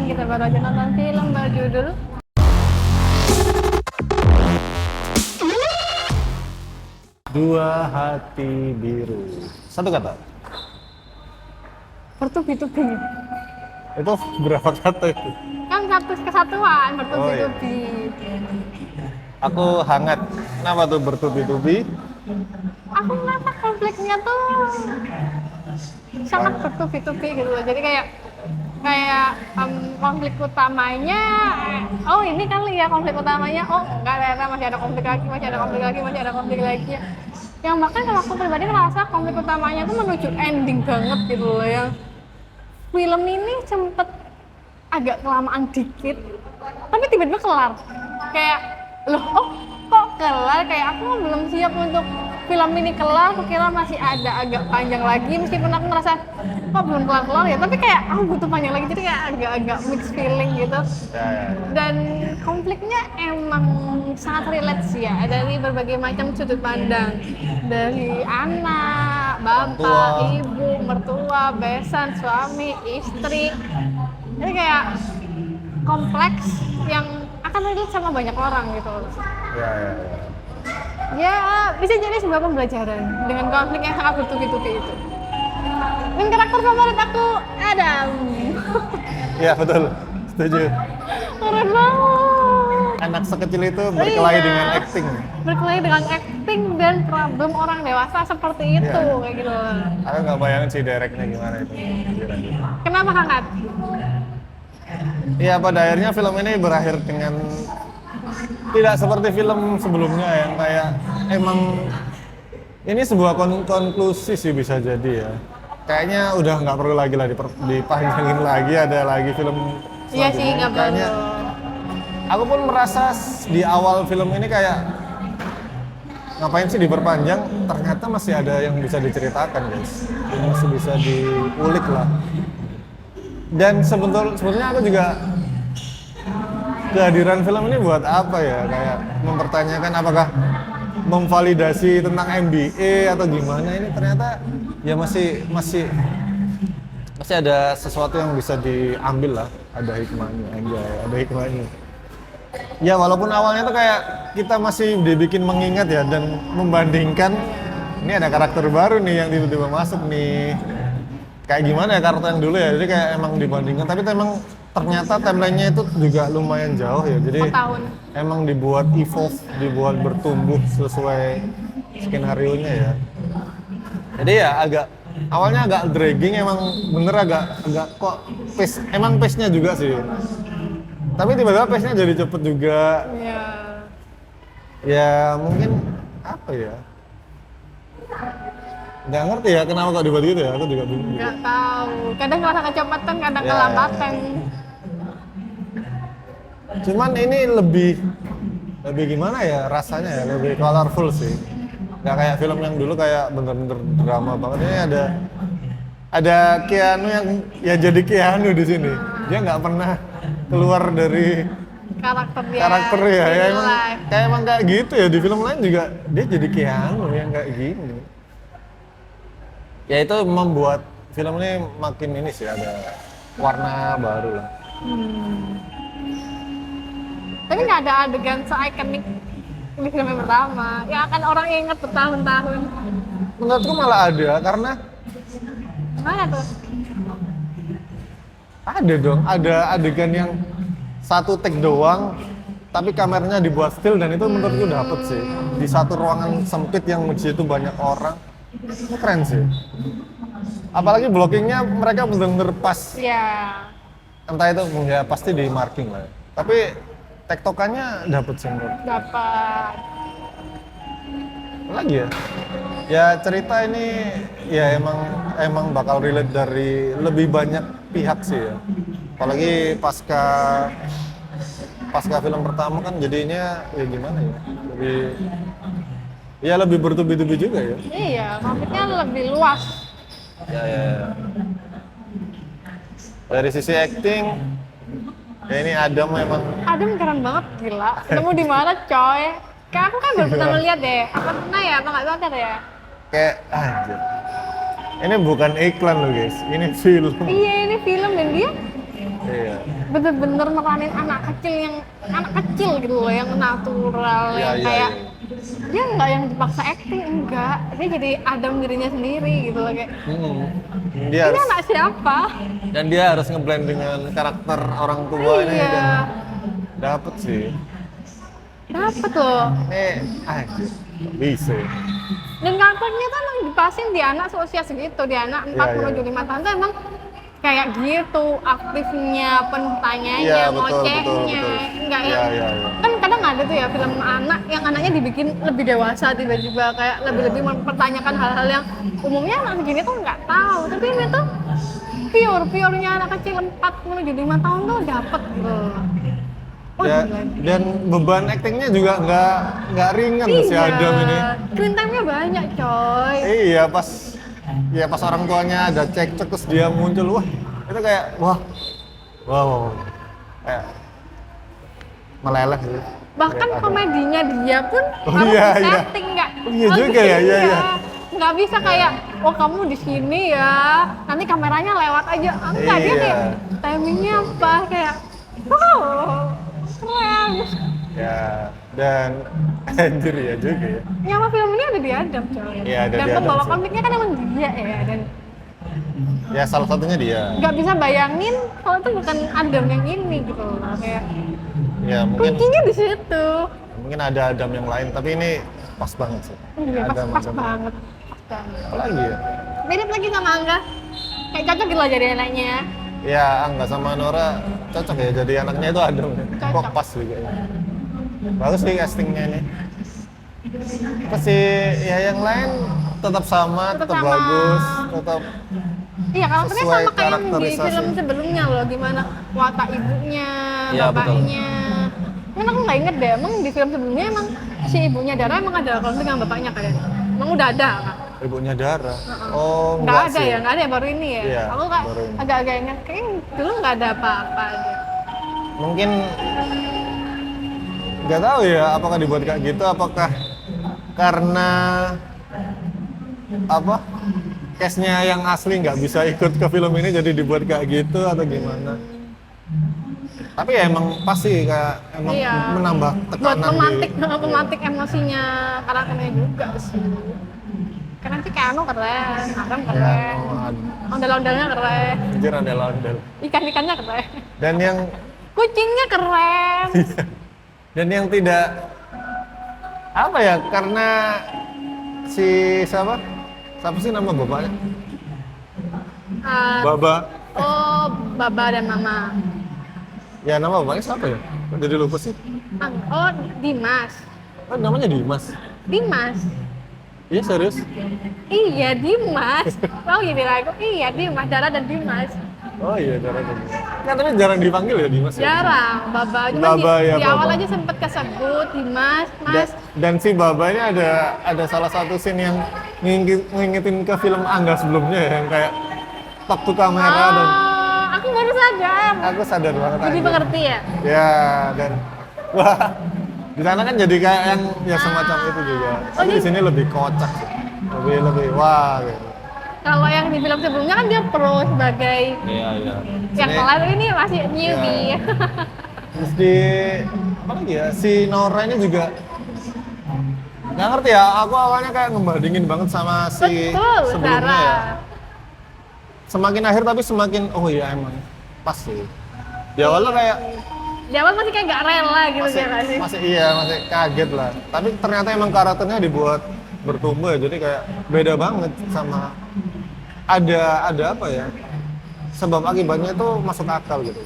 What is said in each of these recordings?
kita baru aja nonton film berjudul Dua Hati Biru. Satu kata. Bertubi-tubi. Itu berapa kata itu? Kan satu kesatuan, Oh, bertubi-tubi. Aku hangat. Kenapa tuh bertubi-tubi? Aku merasa konfliknya tuh sangat bertubi-tubi gitu loh. Jadi kayak konflik utamanya, oh ini kali ya konflik utamanya, oh enggak, ternyata masih ada konflik lagi, masih ada konflik lagi, masih ada konflik lagi. Yang bahkan kalau aku pribadi ngerasa konflik utamanya tuh menuju ending banget gitu loh, yang film ini sempet agak kelamaan dikit, tapi tiba-tiba kelar. Kayak, loh, oh kok kelar? Kayak aku belum siap untuk film ini kelar, aku kira masih ada agak panjang lagi, meskipun aku ngerasa kok belum kelar-kelar ya, tapi kayak aku butuh panjang lagi, jadi kayak agak-agak mixed feeling gitu. Dan konfliknya emang sangat relate sih ya, dari berbagai macam sudut pandang, dari anak, bapak, ibu, mertua, besan, suami, istri. Jadi kayak kompleks yang akan relate sama banyak orang gitu. Ya. Ya, bisa jadi sebuah pembelajaran dengan konflik yang sangat bertubi-tubi itu. Dan karakter favorit aku Adam. Iya betul, setuju. Keren banget. Anak sekecil itu berkelahi Iya. dengan acting. Berkelahi dengan acting dan problem orang dewasa seperti itu, Iya. kayak gitu. Aku nggak bayangin sih directnya gimana itu. Kenapa hangat? Iya, pada akhirnya film ini berakhir dengan tidak seperti film sebelumnya yang kayak emang ini sebuah konklusi sih bisa jadi ya. Kayaknya udah nggak perlu lagi lah dipanjangin lagi, ada lagi film Iya sih, nggak perlu. Kayaknya aku pun merasa di awal film ini kayak ngapain sih diperpanjang, ternyata masih ada yang bisa diceritakan guys, yang masih bisa diulik lah. Dan sebetulnya aku juga kehadiran film ini buat apa ya, kayak mempertanyakan apakah memvalidasi tentang MBA atau gimana. Ini ternyata ya masih ada sesuatu yang bisa diambil lah, ada hikmahnya, ada hikmahnya. Ya walaupun awalnya tuh kayak kita masih dibikin mengingat ya dan membandingkan, ini ada karakter baru nih yang tiba-tiba masuk nih, kayak gimana ya karakter yang dulu ya, jadi kayak emang dibandingkan, tapi emang ternyata timelinenya itu juga lumayan jauh ya, jadi 4 tahun. emang dibuat evolve, dibuat bertumbuh sesuai skenario-nya ya. Jadi ya awalnya agak dragging, emang bener agak kok pace-nya juga sih. Tapi tiba-tiba pace-nya jadi cepet juga. Iya. Ya mungkin apa ya? Nggak ngerti ya kenapa kok dibuat gitu ya, aku juga bingung. Nggak tahu. Kadang ngerasa kecepatan, kadang Ya. kelambatan. Cuman ini lebih gimana ya rasanya ya, lebih colorful sih. Nggak kayak film yang dulu kayak bener-bener drama banget. Ini ada Keanu yang ya jadi Keanu di sini. Dia nggak pernah keluar dari karakter ya. Ya emang, emang kayak gitu ya, di film lain juga dia jadi Keanu yang kayak gini. Ya itu membuat film ini makin ini sih, ada warna baru lah. Tapi nggak ada adegan se-ikonik di film yang pertama yang akan orang ingat bertahun-tahun. Menurutku malah ada, karena Mana tuh? ada dong, ada adegan yang satu take doang, tapi kameranya dibuat still, dan itu menurutku dapet sih. Di satu ruangan sempit yang di situ banyak orang, itu keren sih. Apalagi blockingnya mereka bener-bener pas. Ya. Entah itu ya pasti di marking lah. Tapi tektokannya dapet sih menurut. Dapat. Lagi ya. Ya cerita ini ya emang bakal relate dari lebih banyak pihak sih ya. Apalagi pasca film pertama kan jadinya ya gimana ya. Lebih bertubi-tubi juga ya. Iya, konfliknya lebih luas. Ya. Dari sisi acting, ya ini Adam memang Adam keren banget, gila. Nemu di mana, coy? Kayak aku kan baru pertama lihat deh. Apa pernah ya? Apa nggak sadar ya? kayak anjir. Ini bukan iklan loh guys, ini film. Iya, ini film dan dia Iya. Bener-bener meranin anak kecil gitu loh, yang natural, Iya, yang iya, kayak iya. dia nggak yang dipaksa acting, enggak, dia jadi Adam dirinya sendiri gitu loh, kayak Dia ini harus anak siapa. dan dia harus ngeblend dengan karakter orang tua ini Iya, dan dapet sih. dapet loh. Ini anjir, nggak bisa. Ya. Dan karakternya tuh emang dipasin di anak seusia segitu, di anak 4 Iya, menuju 5 tahun tuh emang kayak gitu, aktifnya, penuh tanyanya, Iya, betul, ngocehnya, betul. enggak Iya, yang iya, iya. kan kadang ada tuh ya film anak yang anaknya dibikin lebih dewasa tiba-tiba kayak lebih-lebih mempertanyakan hal-hal yang umumnya anak segini tuh nggak tahu, tapi ini tuh pure-purenya anak kecil 4 menuju 5 tahun tuh dapet gitu. Oh, Ya, gila. dan beban aktingnya juga nggak ringan si Adam ini. Screen time-nya banyak coy. Iya pas orang tuanya ada cekcok terus dia muncul, wah itu kayak wow, kayak meleleh gitu. Bahkan Lihat Adam. komedinya dia pun Oh, harus iya, iya. setting nggak Iya juga ya, iya, iya. nggak bisa kayak oh kamu di sini ya nanti kameranya lewat aja enggak, dia Iya. kayak timingnya apa kayak wow keren. Ya, dan anjir ya juga ya. Nyawa film ini ada di Adam coy. Iya, ada dan di Adam pembawa sih. komiknya kan emang dia ya, dan Ya salah satunya dia. nggak bisa bayangin kalau itu bukan Adam yang ini gitu loh, kayak Ya mungkin kuncinya di situ. ada Adam yang lain, tapi ini pas banget sih. Iya, pas Adam. banget, pas banget. Apa lagi ya? Mirip lagi sama Angga, kayak cocok gitu lah jadi anaknya. Ya Angga sama Nora cocok ya jadi anaknya itu Adam. Kok Cocok. pas juga ya. Bagus sih castingnya ini. Apa sih ya yang lain tetap sama, Tetap tetap sama. bagus, tetap Iya, karakternya Sesuai sama kayak yang di karakterisasi. film sebelumnya loh, gimana watak ibunya, Iya, bapaknya. Kan aku nggak inget deh, emang di film sebelumnya emang si ibunya Dara emang ada konflik dengan bapaknya kan? Emang udah ada kan? ibunya Dara. Oh, Nggak ada sih. ya, nggak ada ya, baru ini ya? Iya, Aku kayak baru ini. agak-agak inget, kayaknya dulu nggak ada apa-apa deh. Mungkin nggak tahu ya apakah dibuat kayak gitu, apakah karena apa case-nya yang asli nggak bisa ikut ke film ini jadi dibuat kayak gitu atau gimana. Tapi ya emang pasti kayak emang Iya. menambah Buat tekanan pemantik emosinya karakternya juga sih. Karena sih Keanu keren, Adam Ya, keren, oh, ondel-ondelnya keren, anjir ondel-ondel. ikan-ikannya keren, Dan yang kucingnya keren. dan yang tidak apa ya karena si siapa sih nama bapaknya? Ah, Baba. oh, Baba dan Mama. Ya nama bapaknya siapa ya? Kok jadi lupa sih? Oh, Dimas. Oh, namanya Dimas. Dimas. Iya serius? Iya, Dimas. Oh, gini aku. Iya, Dimas, Dara dan Dimas. Oh iya jarang Dimas. Nah, tapi jarang dipanggil ya Dimas ya? Jarang, Baba. Cuma Baba, di, ya, di awal Baba. aja sempet kesebut Dimas, Mas. Dan si Baba ini ada salah satu scene yang ngingetin ke film Angga sebelumnya ya, yang kayak talk to kamera dan Aku baru sadar. aku sadar banget Jadi aja. mengerti ya? Ya dan wah di sana kan jadi kayak yang ya semacam itu juga. Oh, Tapi di jadi- sini lebih kocak sih. Lebih wah gitu. Kalau yang di film sebelumnya kan dia pro sebagai Iya iya. yang Sini- lain ini masih newbie. Iya. Terus di apa lagi ya si Nora ini juga nggak ngerti ya. Aku awalnya kayak ngebandingin banget sama si Betul, sebelumnya Zara. ya. Semakin akhir tapi semakin oh iya emang pas sih. Di awalnya kayak Di awal masih kayak gak rela gitu masih, ya nggak sih? masih kaget lah. Tapi ternyata emang karakternya dibuat bertumbuh ya. Jadi kayak beda banget sama ada apa ya? Sebab akibatnya itu masuk akal gitu.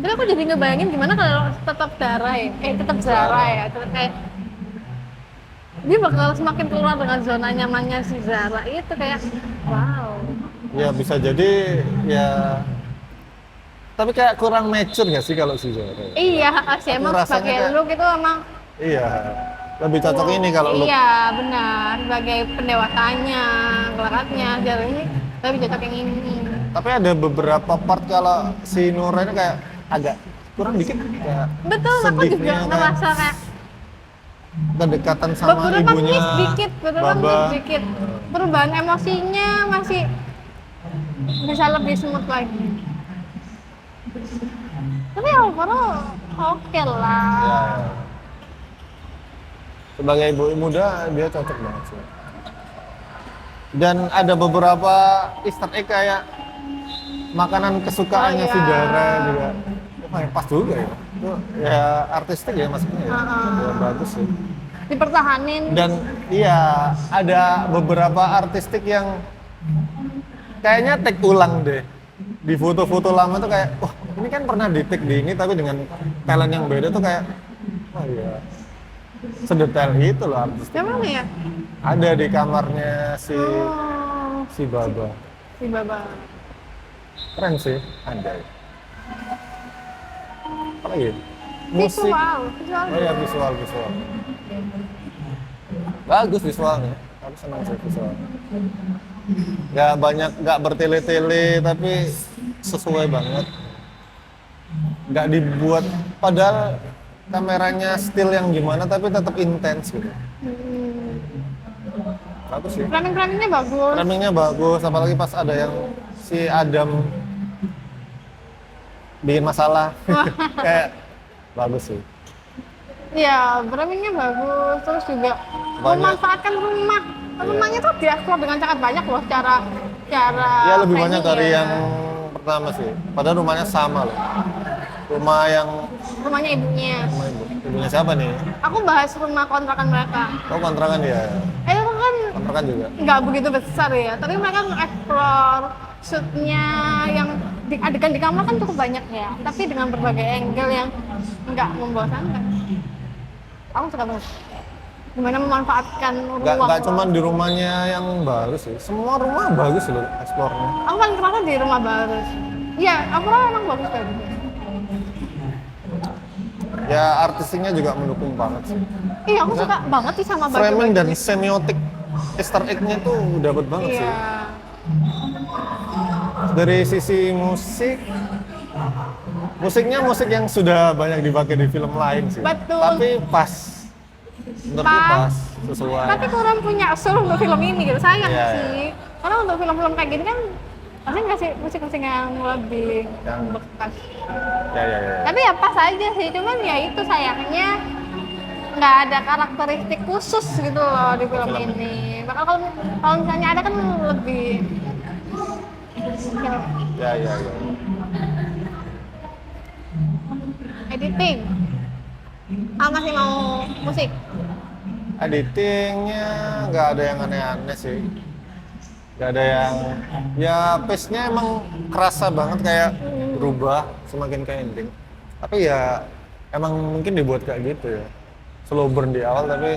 Tapi aku jadi ngebayangin gimana kalau tetap Dara ya, tetap Zara ya, tetap kayak dia bakal semakin keluar dengan zona nyamannya si Zara itu kayak wow. Ya bisa jadi ya tapi kayak kurang mature nggak sih kalau si Zara? Iya, si Aku emang rasanya sebagai kayak- look itu emang Iya. Lebih cocok ini kalau look. Iya, benar. Sebagai pendewasanya, gelagatnya, Zara ini lebih cocok yang ini. Tapi ada beberapa part kalau si Nora ini kayak agak kurang dikit kayak Betul, aku juga sedihnya kayak ngerasa kayak kedekatan sama beberapa ibunya miss dikit, beberapa Baba. miss dikit. Perubahan emosinya masih bisa lebih smooth lagi. Tapi overall oke lah. Ya, ya. Sebagai ibu muda dia cocok banget sih. Dan ada beberapa Easter egg kayak makanan kesukaannya Oh, iya. si Dara juga. Wah, pas juga ya. Itu ya artistik ya maksudnya ya. Ya bagus sih. Dipertahanin. Dan iya ada beberapa artistik yang kayaknya take ulang deh. Di foto-foto lama tuh kayak, wah ini kan pernah di take di ini tapi dengan talent yang beda tuh kayak, wah iya. Sedetail itu loh artis. Siapa nih ya? Ada di kamarnya Oh, si Baba. si Baba. Keren sih, ada. Apa lagi? Musik. Visual, visual. Oh iya visual. Bagus visualnya. Aku senang sih visual. Gak banyak, gak bertele-tele tapi sesuai banget. Gak dibuat, padahal kameranya still yang gimana tapi tetap intens gitu. Bagus sih. Framing-framingnya bagus. Framingnya bagus, apalagi pas ada yang si Adam bikin masalah. Kayak bagus sih. Iya, framingnya bagus. Terus juga Banyak. memanfaatkan rumah. Rumahnya tuh dieksplor dengan sangat banyak loh cara Ya lebih banyak framing dari ya. yang pertama sih. Padahal rumahnya sama loh. Rumah yang Rumahnya ibunya. rumah ibunya siapa nih? Aku bahas rumah kontrakan mereka. Oh kontrakan dia. Itu kan Kontrakan juga. nggak begitu besar ya, tapi mereka nge-explore shootnya yang di adegan di kamar kan cukup banyak ya, tapi dengan berbagai angle yang nggak membosankan. Aku suka banget gimana memanfaatkan ruang. Gak cuma di rumahnya yang baru sih. Semua rumah bagus loh eksplornya. Aku paling kerasa di rumah baru. Iya, aku emang bagus kayak gitu. Ya artistiknya juga mendukung banget sih. Iya, aku suka banget sih sama Framing dan baju-baju. semiotik Easter egg-nya tuh dapat banget sih. Iya. Dari sisi musik, musiknya musik yang sudah banyak dipakai di film lain sih. Betul. Tapi pas, menurutku pas, sesuai. Tapi kurang punya soul untuk film ini gitu, sayang Iya, sih. Karena untuk film-film kayak gini kan pasti ngasih musik-musik yang lebih Yang- bekas. Ya. Tapi ya pas aja sih, cuman ya itu sayangnya nggak ada karakteristik khusus gitu loh di film Film. ini. Bakal kalau misalnya ada kan lebih Ya. editing. Masih mau musik? Editingnya nggak ada yang aneh-aneh sih. Nggak ada yang, ya pace-nya emang kerasa banget kayak berubah semakin ke ending. Tapi ya emang mungkin dibuat kayak gitu ya. Slow burn di awal tapi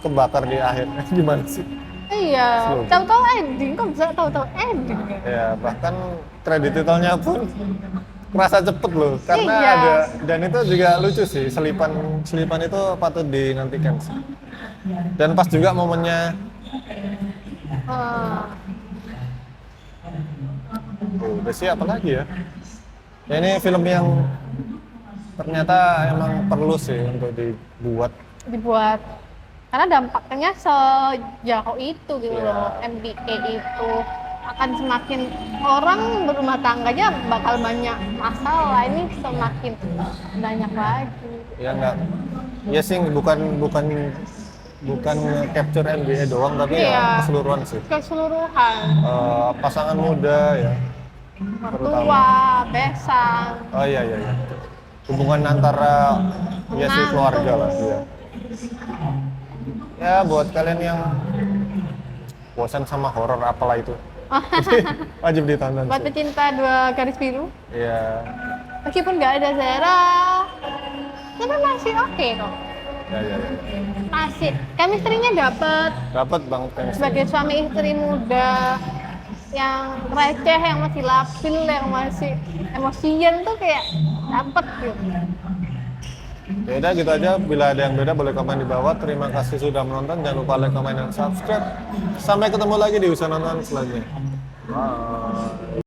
kebakar di akhir. Gimana sih? Iya, Slow. tahu-tahu ending, kok bisa tahu-tahu ending ya? Ya bahkan kredit titelnya pun kerasa cepet loh karena Iya. ada, dan itu juga lucu sih, selipan itu patut dinantikan sih. Dan pas juga momennya udah sih apa lagi ya? Ya ini film yang ternyata emang perlu sih untuk dibuat. Dibuat karena dampaknya sejauh itu gitu Iya. loh. MBA itu akan semakin orang berumah tangganya bakal banyak masalah, ini semakin banyak lagi. Ya enggak, ya sih bukan capture NBA doang tapi Iya. ya keseluruhan sih. Keseluruhan, Pasangan muda ya. mertua, besan, Oh iya. Hubungan antara ya si Menantu. keluarga lah ya. Ya buat kalian yang bosan sama horor apalah itu. Wajib ditonton buat sih. pecinta dua garis biru. Iya. Meskipun nggak ada Zara, tapi masih oke kok. Ya. Masih, chemistry-nya dapet. Dapat banget kan. Sebagai suami istri muda yang receh, yang masih labil, yang masih emosian tuh kayak dapet gitu. Ya udah gitu aja. Bila ada yang beda boleh komen di bawah. Terima kasih sudah menonton. Jangan lupa like, comment, dan subscribe. Sampai ketemu lagi di usaha nonton selanjutnya. Bye.